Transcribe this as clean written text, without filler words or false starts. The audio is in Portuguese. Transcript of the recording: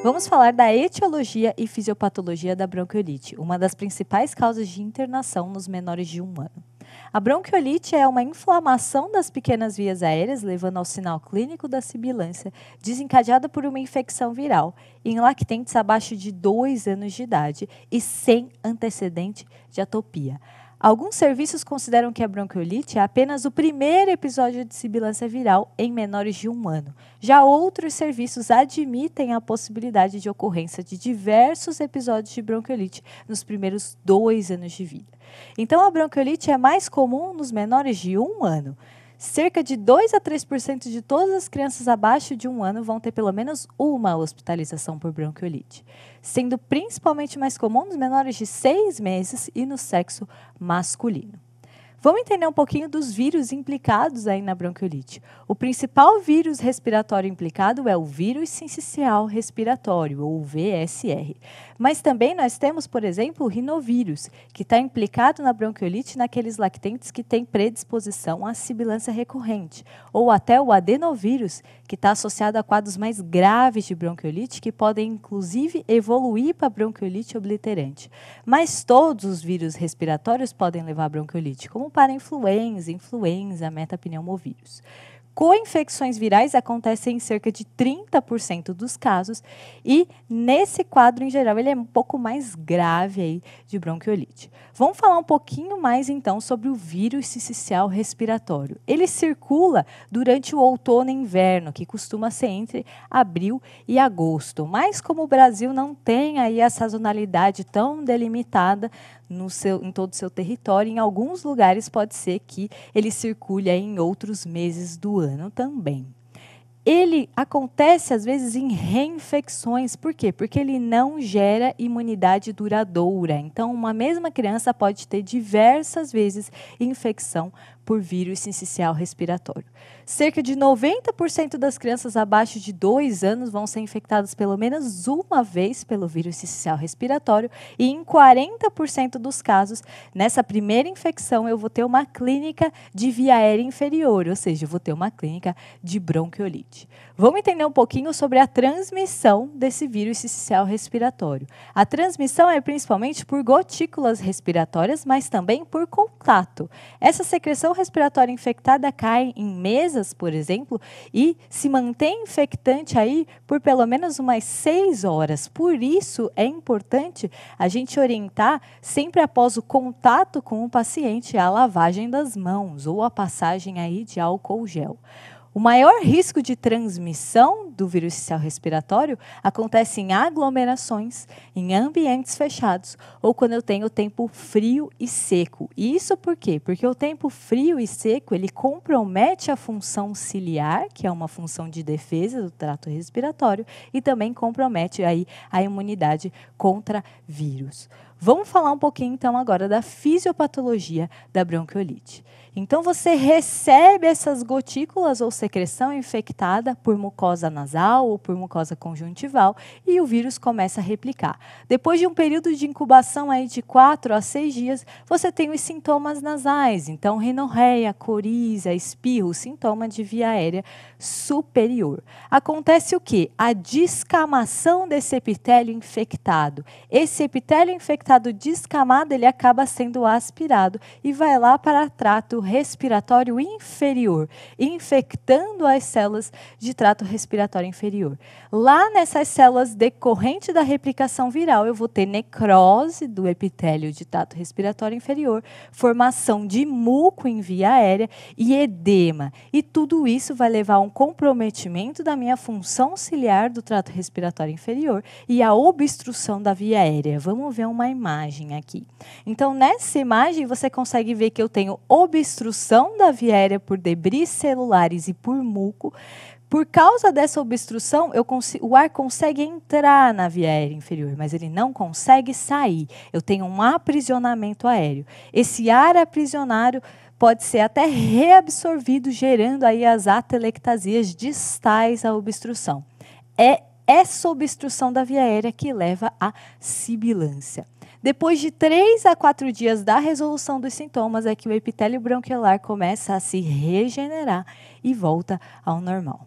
Vamos falar da etiologia e fisiopatologia da bronquiolite, uma das principais causas de internação nos menores de 1 ano. A bronquiolite é uma inflamação das pequenas vias aéreas, levando ao sinal clínico da sibilância, desencadeada por uma infecção viral, em lactentes abaixo de 2 anos de idade e sem antecedente de atopia. Alguns serviços consideram que a bronquiolite é apenas o primeiro episódio de sibilância viral em menores de 1 ano. Já outros serviços admitem a possibilidade de ocorrência de diversos episódios de bronquiolite nos primeiros 2 anos de vida. Então, a bronquiolite é mais comum nos menores de 1 ano. Cerca de 2 a 3% de todas as crianças abaixo de 1 ano vão ter pelo menos uma hospitalização por bronquiolite, sendo principalmente mais comum nos menores de 6 meses e no sexo masculino. Vamos entender um pouquinho dos vírus implicados aí na bronquiolite. O principal vírus respiratório implicado é o vírus sincicial respiratório, ou VSR. Mas também nós temos, por exemplo, o rinovírus, que está implicado na bronquiolite naqueles lactentes que têm predisposição à sibilância recorrente, ou até o adenovírus, que está associado a quadros mais graves de bronquiolite, que podem inclusive evoluir para bronquiolite obliterante. Mas todos os vírus respiratórios podem levar a bronquiolite, como para influenza, metapneumovírus. Co-infecções virais acontecem em cerca de 30% dos casos e, nesse quadro, em geral, ele é um pouco mais grave aí de bronquiolite. Vamos falar um pouquinho mais, então, sobre o vírus sincicial respiratório. Ele circula durante o outono e inverno, que costuma ser entre abril e agosto. Mas, como o Brasil não tem aí a sazonalidade tão delimitada em todo o seu território, em alguns lugares pode ser que ele circule aí em outros meses do ano também. Ele acontece, às vezes, em reinfecções. Por quê? Porque ele não gera imunidade duradoura. Então, uma mesma criança pode ter diversas vezes infecção por vírus sincicial respiratório. Cerca de 90% das crianças abaixo de 2 anos vão ser infectadas pelo menos uma vez pelo vírus sincicial respiratório e em 40% dos casos, nessa primeira infecção, eu vou ter uma clínica de via aérea inferior, ou seja, eu vou ter uma clínica de bronquiolite. Vamos entender um pouquinho sobre a transmissão desse vírus sincicial respiratório. A transmissão é principalmente por gotículas respiratórias, mas também por contato. Essa secreção respiratória infectada cai em mesas, por exemplo, e se mantém infectante aí por pelo menos umas 6 horas. Por isso, é importante a gente orientar sempre após o contato com o paciente a lavagem das mãos ou a passagem aí de álcool gel. O maior risco de transmissão do vírus sincicial respiratório acontece em aglomerações, em ambientes fechados ou quando eu tenho tempo frio e seco. E isso por quê? Porque o tempo frio e seco, ele compromete a função ciliar, que é uma função de defesa do trato respiratório, e também compromete aí a imunidade contra vírus. Vamos falar um pouquinho, então, agora da fisiopatologia da bronquiolite. Então, você recebe essas gotículas ou secreção infectada por mucosa nasal ou por mucosa conjuntival e o vírus começa a replicar. Depois de um período de incubação aí de 4 a 6 dias, você tem os sintomas nasais. Então, rinorreia, coriza, espirro, sintoma de via aérea superior. Acontece o quê? A descamação desse epitélio infectado. Esse epitélio infectado descamado, ele acaba sendo aspirado e vai lá para o trato respiratório inferior, infectando as células de trato respiratório inferior. Lá nessas células, decorrente da replicação viral, eu vou ter necrose do epitélio de trato respiratório inferior, formação de muco em via aérea e edema. E tudo isso vai levar a um comprometimento da minha função ciliar do trato respiratório inferior e a obstrução da via aérea. Vamos ver uma imagem aqui. Então, nessa imagem, você consegue ver que eu tenho obstrução da via aérea por debris celulares e por muco. Por causa dessa obstrução, o ar consegue entrar na via aérea inferior, mas ele não consegue sair. Eu tenho um aprisionamento aéreo. Esse ar aprisionado pode ser até reabsorvido, gerando aí as atelectasias distais à obstrução. É essa obstrução da via aérea que leva à sibilância. Depois de 3 a 4 dias da resolução dos sintomas, é que o epitélio bronquiolar começa a se regenerar e volta ao normal.